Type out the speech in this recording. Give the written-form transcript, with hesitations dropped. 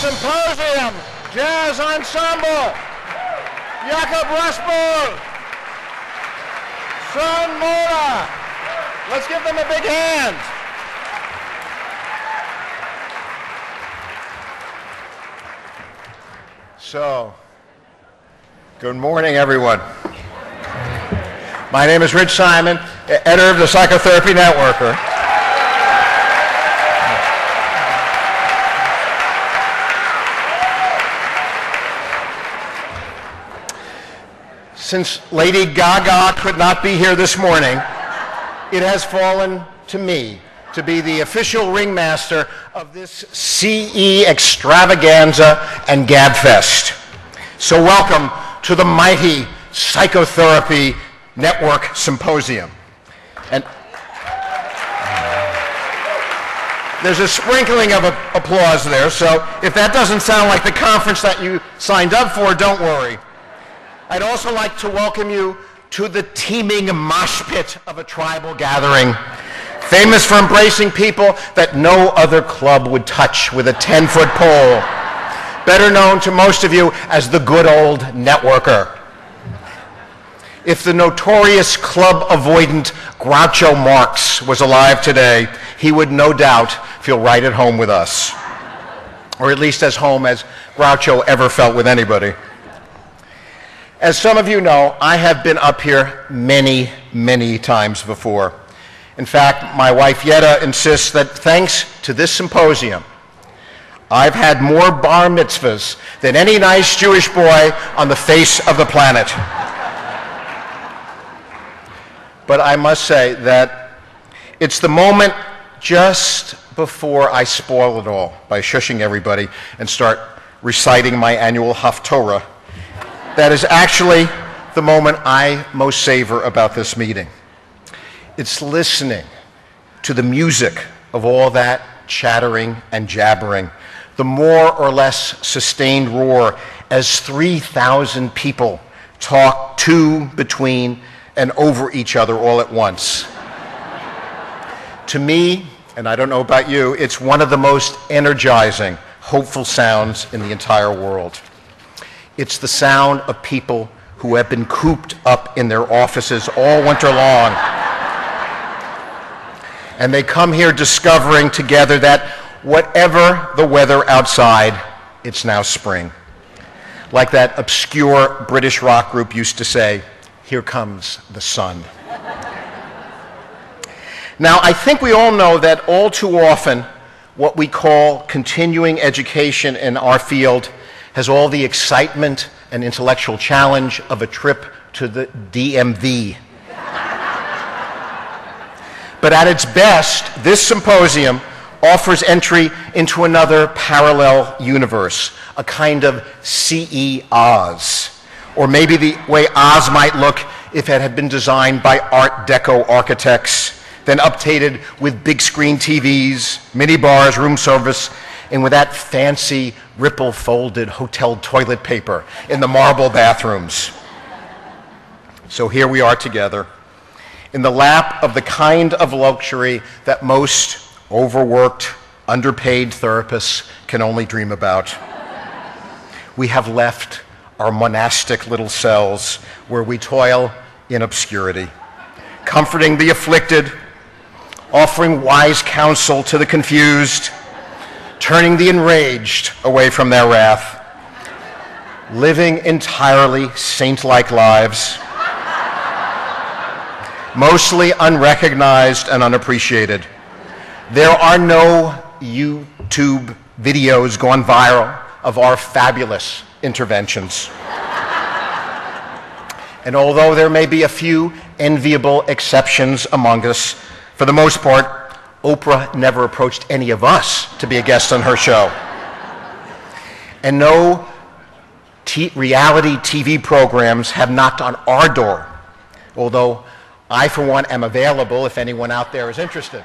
Symposium Jazz Ensemble, Jakob Rushbull, Son Mora. Let's give them a big hand. So, good morning, everyone. My name is Rich Simon, editor of the Psychotherapy Networker. Since Lady Gaga could not be here this morning, it has fallen to me to be the official ringmaster of this CE extravaganza and gabfest. So welcome to the mighty Psychotherapy Network Symposium. And there's a sprinkling of applause there, so if that doesn't sound like the conference that you signed up for, don't worry. I'd also like to welcome you to the teeming mosh pit of a tribal gathering, famous for embracing people that no other club would touch with a 10-foot pole, better known to most of you as the good old networker. If the notorious club avoidant Groucho Marx was alive today, he would no doubt feel right at home with us, or at least as home as Groucho ever felt with anybody. As some of you know, I have been up here many, many times before. In fact, my wife Yetta insists that thanks to this symposium, I've had more bar mitzvahs than any nice Jewish boy on the face of the planet. But I must say that it's the moment just before I spoil it all by shushing everybody and start reciting my annual Haftorah that is actually the moment I most savor about this meeting. It's listening to the music of all that chattering and jabbering, the more or less sustained roar as 3,000 people talk to, between, and over each other all at once. To me, and I don't know about you, it's one of the most energizing, hopeful sounds in the entire world. It's the sound of people who have been cooped up in their offices all winter long. And they come here discovering together that whatever the weather outside, it's now spring. Like that obscure British rock group used to say, "Here comes the sun." Now, I think we all know that all too often, what we call continuing education in our field has all the excitement and intellectual challenge of a trip to the DMV. But at its best, this symposium offers entry into another parallel universe, a kind of CE Oz, or maybe the way Oz might look if it had been designed by Art Deco architects, then updated with big screen TVs, mini bars, room service, and with that fancy ripple-folded hotel toilet paper in the marble bathrooms. So here we are together, in the lap of the kind of luxury that most overworked, underpaid therapists can only dream about. We have left our monastic little cells where we toil in obscurity, comforting the afflicted, offering wise counsel to the confused, turning the enraged away from their wrath, living entirely saint-like lives, mostly unrecognized and unappreciated. There are no YouTube videos gone viral of our fabulous interventions. And although there may be a few enviable exceptions among us, for the most part, Oprah never approached any of us to be a guest on her show. And no reality TV programs have knocked on our door, although I, for one, am available if anyone out there is interested.